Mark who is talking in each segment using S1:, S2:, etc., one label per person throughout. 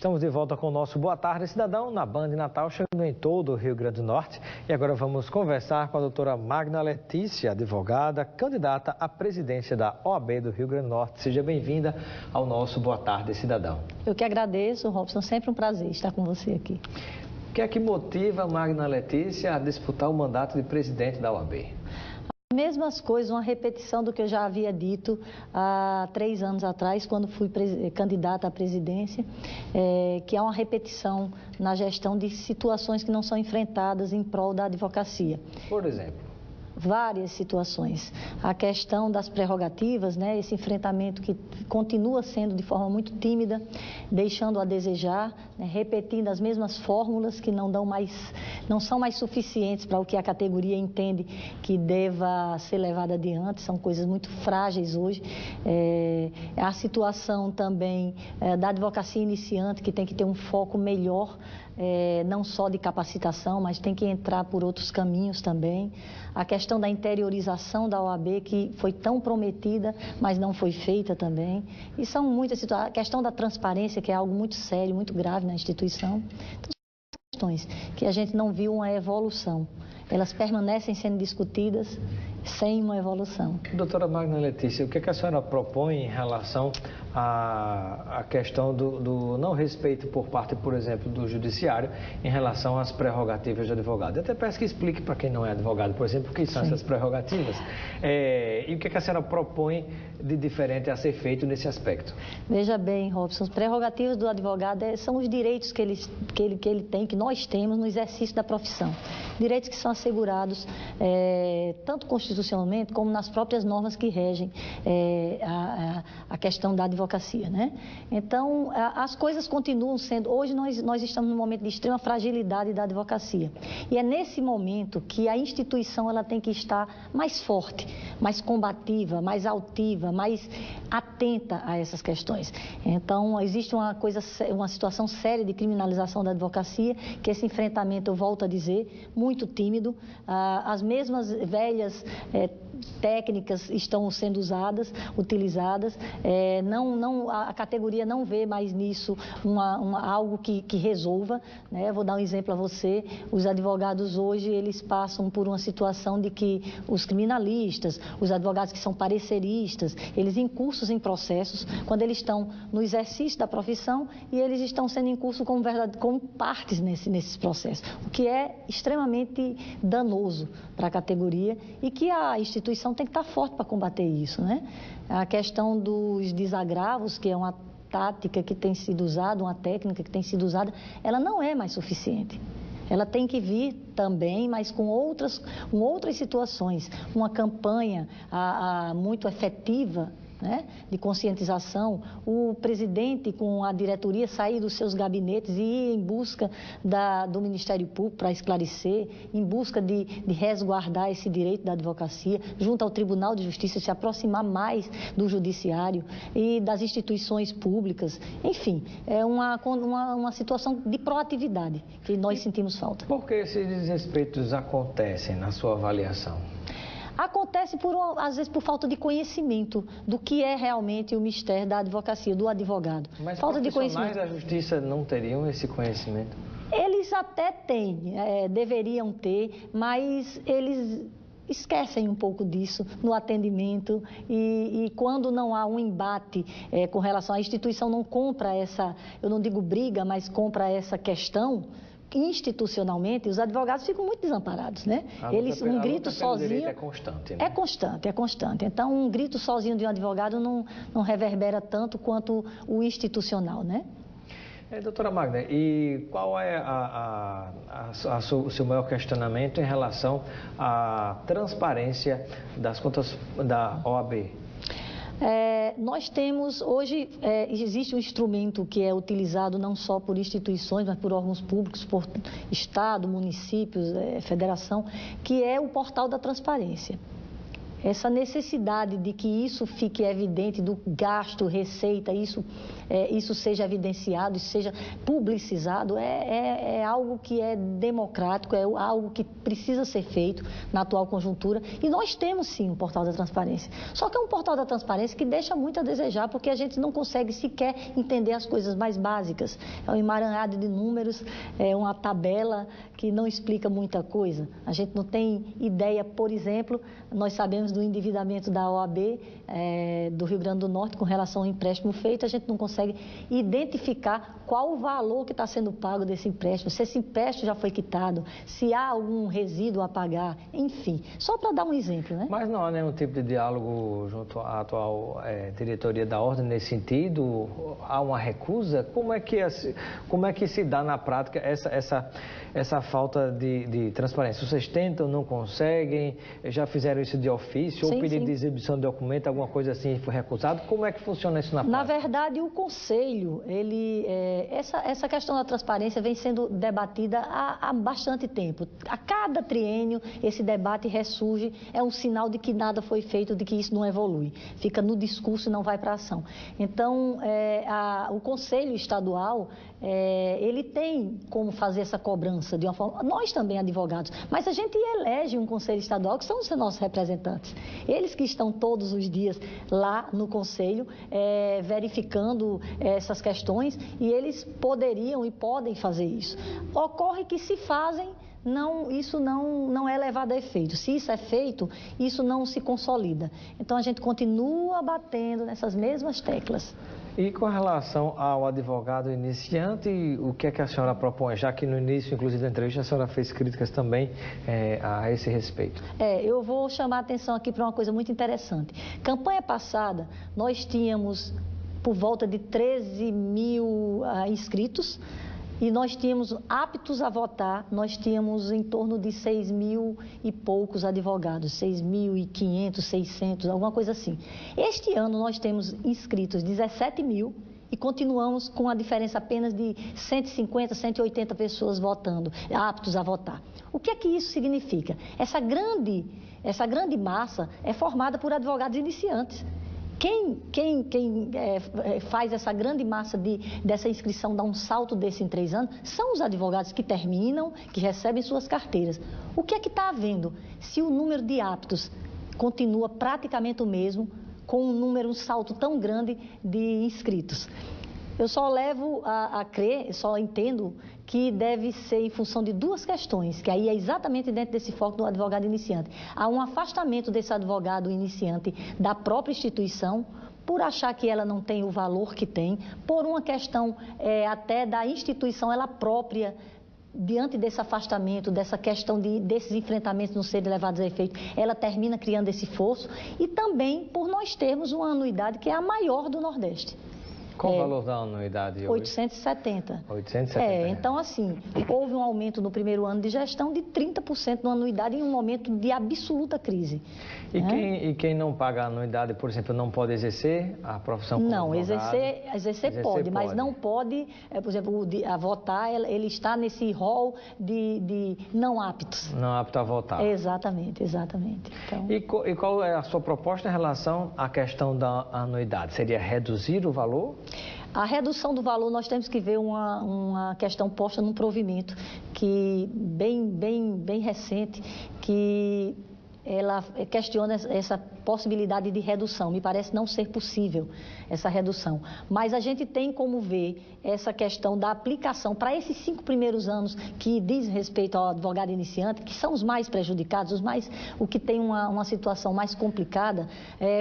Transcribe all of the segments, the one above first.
S1: Estamos de volta com o nosso Boa Tarde, Cidadão, na Band Natal, chegando em todo o Rio Grande do Norte. E agora vamos conversar com a doutora Magna Letícia, advogada, candidata à presidência da OAB do Rio Grande do Norte. Seja bem-vinda ao nosso Boa Tarde, Cidadão.
S2: Eu que agradeço, Robson, sempre um prazer estar com você aqui.
S1: O que é que motiva a Magna Letícia a disputar o mandato de presidente da OAB?
S2: Mesmas coisas, uma repetição do que eu já havia dito há 3 anos atrás, quando fui candidata à presidência, que é uma repetição na gestão de situações que não são enfrentadas em prol da advocacia.
S1: Por exemplo?
S2: Várias situações. A questão das prerrogativas, né, esse enfrentamento que continua sendo de forma muito tímida, deixando a desejar, né, repetindo as mesmas fórmulas que não são mais suficientes para o que a categoria entende que deva ser levado adiante, são coisas muito frágeis hoje. A situação também da advocacia iniciante, que tem que ter um foco melhor, não só de capacitação, mas tem que entrar por outros caminhos também. A questão da interiorização da OAB, que foi tão prometida, mas não foi feita também. E são muitas situações. A questão da transparência, que é algo muito sério, muito grave na instituição. Então, são questões que a gente não viu uma evolução. Elas permanecem sendo discutidas sem uma evolução.
S1: Doutora Magna Letícia, o que a senhora propõe em relação à questão do não respeito por parte, por exemplo, do judiciário em relação às prerrogativas do advogado? Eu até peço que explique para quem não é advogado, por exemplo, o que são essas prerrogativas e o que a senhora propõe de diferente a ser feito nesse aspecto.
S2: Veja bem, Robson, as prerrogativas do advogado são os direitos que ele tem, que nós temos no exercício da profissão. Direitos que são assegurados tanto constitucionalmente como nas próprias normas que regem a questão da advocacia, né? Então, as coisas continuam sendo... Hoje nós estamos num momento de extrema fragilidade da advocacia. E é nesse momento que a instituição ela tem que estar mais forte, mais combativa, mais altiva, mais atenta a essas questões. Então, existe uma situação séria de criminalização da advocacia, que esse enfrentamento, eu volto a dizer, muito tímido. As mesmas velhas técnicas estão sendo utilizadas. A categoria não vê mais nisso algo que resolva, né? Vou dar um exemplo a você. Os advogados hoje, eles passam por uma situação de que os criminalistas, os advogados que são pareceristas, eles incursam em processos quando eles estão no exercício da profissão e eles estão sendo incursos como partes nesses processos, o que é extremamente danoso para a categoria e que a instituição tem que estar forte para combater isso, né? A questão dos desagravos, que é uma tática que tem sido usada, uma técnica que tem sido usada, ela não é mais suficiente. Ela tem que vir também, mas com outras situações. Uma campanha muito efetiva, né, de conscientização, o presidente com a diretoria sair dos seus gabinetes e ir em busca do Ministério Público para esclarecer, em busca de resguardar esse direito da advocacia, junto ao Tribunal de Justiça, se aproximar mais do judiciário e das instituições públicas. Enfim, é uma situação de proatividade que nós sentimos falta.
S1: Por que esses desrespeitos acontecem na sua avaliação?
S2: Acontece, às vezes, por falta de conhecimento do que é realmente o mistério da advocacia, do advogado.
S1: Mas
S2: falta de
S1: conhecimento. Da justiça não teriam esse conhecimento?
S2: Eles até têm, deveriam ter, mas eles esquecem um pouco disso no atendimento e quando não há um embate com relação à instituição, não compra eu não digo briga, mas compra essa questão institucionalmente, os advogados ficam muito desamparados, né? Um grito sozinho
S1: é constante, né?
S2: É constante. Então, um grito sozinho de um advogado não reverbera tanto quanto o institucional, né?
S1: Doutora Magna, e qual é o seu maior questionamento em relação à transparência das contas da OAB?
S2: Nós temos, hoje, existe um instrumento que é utilizado não só por instituições, mas por órgãos públicos, por Estado, municípios, federação, que é o portal da transparência. essa necessidade de que isso fique evidente, do gasto, receita, isso seja evidenciado, isso seja publicizado, é algo que é democrático, é algo que precisa ser feito na atual conjuntura. E nós temos sim um portal da transparência. Só que é um portal da transparência que deixa muito a desejar, porque a gente não consegue sequer entender as coisas mais básicas. É um emaranhado de números, é uma tabela que não explica muita coisa. A gente não tem ideia, por exemplo, nós sabemos do endividamento da OAB do Rio Grande do Norte com relação ao empréstimo feito, a gente não consegue identificar qual o valor que está sendo pago desse empréstimo, se esse empréstimo já foi quitado, se há algum resíduo a pagar, enfim, só para dar um exemplo, né?
S1: Mas não há nenhum tipo de diálogo junto à atual diretoria da Ordem nesse sentido? Há uma recusa? Como é que se dá na prática essa falta de transparência? Vocês tentam, não conseguem? Já fizeram isso de ofício?
S2: Sim,
S1: ou pedido
S2: sim.
S1: de exibição de documento, alguma coisa assim foi recusado? Como é que funciona isso na prática?
S2: Na verdade, o Conselho, essa questão da transparência vem sendo debatida há bastante tempo. A cada triênio, esse debate ressurge, é um sinal de que nada foi feito, de que isso não evolui. Fica no discurso e não vai para a ação. Então, o Conselho Estadual, ele tem como fazer essa cobrança de uma forma... Nós também, advogados, mas a gente elege um Conselho Estadual, que são os nossos representantes. Eles que estão todos os dias lá no Conselho, verificando essas questões, e eles poderiam e podem fazer isso. Ocorre que se fazem, isso não é levado a efeito. Se isso é feito, isso não se consolida. Então a gente continua batendo nessas mesmas teclas.
S1: E com relação ao advogado iniciante, o que é que a senhora propõe? Já que no início, inclusive da entrevista, a senhora fez críticas também a esse respeito.
S2: Eu vou chamar a atenção aqui para uma coisa muito interessante. Campanha passada, nós tínhamos por volta de 13 mil inscritos, e nós tínhamos aptos a votar, nós tínhamos em torno de 6 mil e poucos advogados, 6.500, 600, alguma coisa assim. Este ano nós temos inscritos 17 mil e continuamos com a diferença apenas de 150, 180 pessoas votando, aptos a votar. O que é que isso significa? Essa grande massa é formada por advogados iniciantes. Quem faz essa grande massa dessa inscrição, dá um salto desse em 3 anos, são os advogados que terminam, que recebem suas carteiras. O que é que está havendo? Se o número de aptos continua praticamente o mesmo, com um salto tão grande de inscritos. Eu só levo a crer, só entendo que deve ser em função de 2 questões, que aí é exatamente dentro desse foco do advogado iniciante. Há um afastamento desse advogado iniciante da própria instituição, por achar que ela não tem o valor que tem, por uma questão até da instituição ela própria, diante desse afastamento, dessa questão desses enfrentamentos não serem levados a efeito, ela termina criando esse fosso, e também por nós termos uma anuidade que é a maior do Nordeste.
S1: Qual o valor da anuidade hoje?
S2: 870.
S1: 870.
S2: Então, assim, houve um aumento no primeiro ano de gestão de 30% na anuidade em um momento de absoluta crise.
S1: E quem não paga a anuidade, por exemplo, não pode exercer a profissão como
S2: Não,
S1: advogado?
S2: exercer pode, mas não pode, por exemplo, a votar, ele está nesse rol de não aptos.
S1: Não apto a votar.
S2: Exatamente. Então...
S1: E qual é a sua proposta em relação à questão da anuidade? Seria reduzir o valor?
S2: A redução do valor, nós temos que ver uma questão posta num provimento que bem recente, que ela questiona essa possibilidade de redução. Me parece não ser possível essa redução. Mas a gente tem como ver essa questão da aplicação para esses 5 primeiros anos que diz respeito ao advogado iniciante, que são os mais prejudicados, o que tem uma situação mais complicada,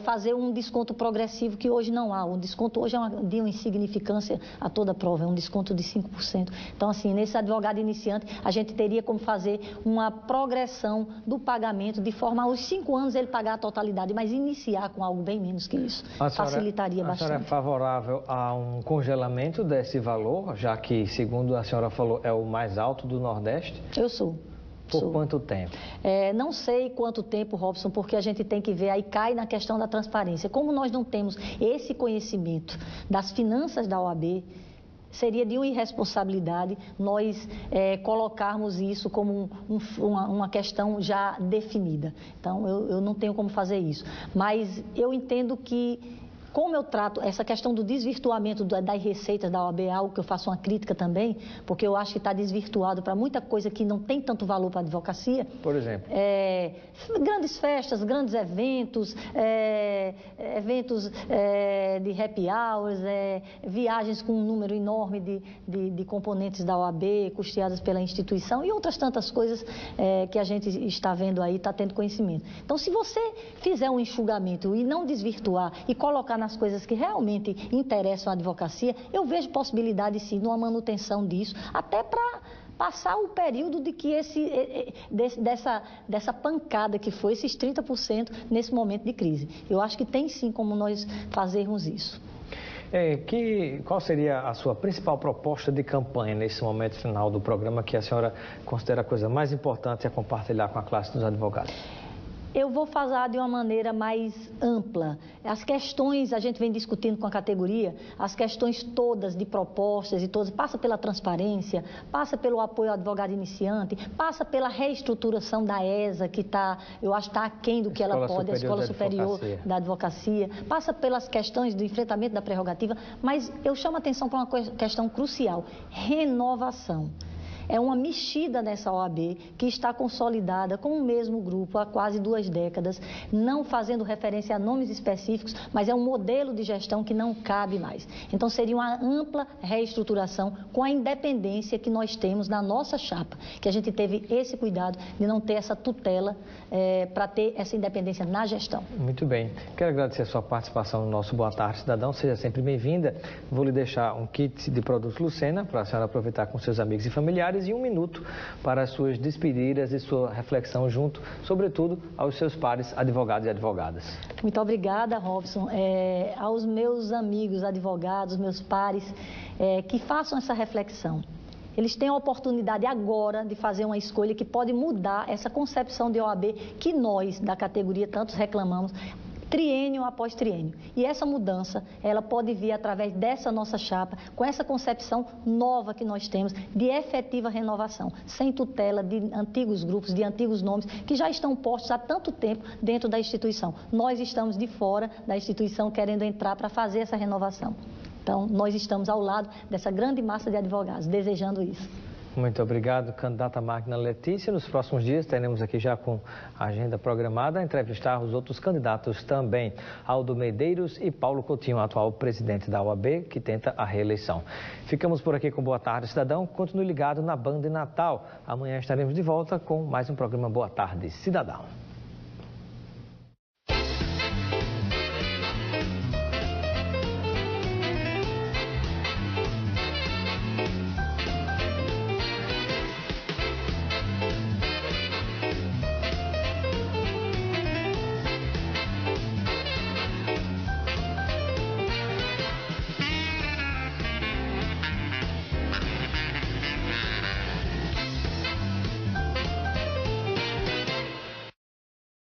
S2: fazer um desconto progressivo que hoje não há. O desconto hoje é de uma insignificância a toda prova, é um desconto de 5%. Então, assim, nesse advogado iniciante, a gente teria como fazer uma progressão do pagamento, de forma aos 5 anos ele pagar a totalidade, mas iniciar com algo bem menos que isso. Facilitaria bastante.
S1: A senhora é favorável a um congelamento desse valor, já que, segundo a senhora falou, é o mais alto do Nordeste?
S2: Eu sou.
S1: Por quanto tempo?
S2: Não sei quanto tempo, Robson, porque a gente tem que ver, aí cai na questão da transparência. Como nós não temos esse conhecimento das finanças da OAB, seria de uma irresponsabilidade nós colocarmos isso como uma questão já definida. Então, eu não tenho como fazer isso. Mas eu entendo que, como eu trato essa questão do desvirtuamento das receitas da OAB, é algo que eu faço uma crítica também, porque eu acho que está desvirtuado para muita coisa que não tem tanto valor para a advocacia.
S1: Por exemplo?
S2: Grandes festas, grandes eventos, eventos de happy hours, viagens com um número enorme de componentes da OAB, custeadas pela instituição e outras tantas coisas que a gente está vendo aí, está tendo conhecimento. Então, se você fizer um enxugamento e não desvirtuar e colocar nas coisas que realmente interessam a advocacia, eu vejo possibilidade sim de uma manutenção disso, até para passar o período de que dessa pancada que foi esses 30% nesse momento de crise. Eu acho que tem sim como nós fazermos isso.
S1: Qual seria a sua principal proposta de campanha nesse momento final do programa que a senhora considera a coisa mais importante a compartilhar com a classe dos advogados?
S2: Eu vou falar de uma maneira mais ampla. As questões, a gente vem discutindo com a categoria, as questões todas de propostas e todas, passa pela transparência, passa pelo apoio ao advogado iniciante, passa pela reestruturação da ESA, que eu acho que está aquém do que ela pode, a Escola Superior da Advocacia, passa pelas questões do enfrentamento da prerrogativa, mas eu chamo a atenção para uma questão crucial: renovação. É uma mexida nessa OAB que está consolidada com o mesmo grupo há quase 2 décadas, não fazendo referência a nomes específicos, mas é um modelo de gestão que não cabe mais. Então, seria uma ampla reestruturação com a independência que nós temos na nossa chapa, que a gente teve esse cuidado de não ter essa tutela para ter essa independência na gestão.
S1: Muito bem. Quero agradecer a sua participação no nosso Boa Tarde, Cidadão. Seja sempre bem-vinda. Vou lhe deixar um kit de produtos Lucena para a senhora aproveitar com seus amigos e familiares e 1 minuto para as suas despedidas e sua reflexão junto, sobretudo, aos seus pares advogados e advogadas.
S2: Muito obrigada, Robson. Aos meus amigos advogados, meus pares, que façam essa reflexão. Eles têm a oportunidade agora de fazer uma escolha que pode mudar essa concepção de OAB que nós, da categoria, tantos reclamamos, triênio após triênio. E essa mudança, ela pode vir através dessa nossa chapa, com essa concepção nova que nós temos de efetiva renovação, sem tutela de antigos grupos, de antigos nomes, que já estão postos há tanto tempo dentro da instituição. Nós estamos de fora da instituição querendo entrar para fazer essa renovação. Então, nós estamos ao lado dessa grande massa de advogados, desejando isso.
S1: Muito obrigado, candidata Magna Letícia. Nos próximos dias teremos aqui já com a agenda programada a entrevistar os outros candidatos também, Aldo Medeiros e Paulo Coutinho, atual presidente da OAB, que tenta a reeleição. Ficamos por aqui com Boa Tarde, Cidadão. Continue ligado na Band Natal. Amanhã estaremos de volta com mais um programa Boa Tarde, Cidadão.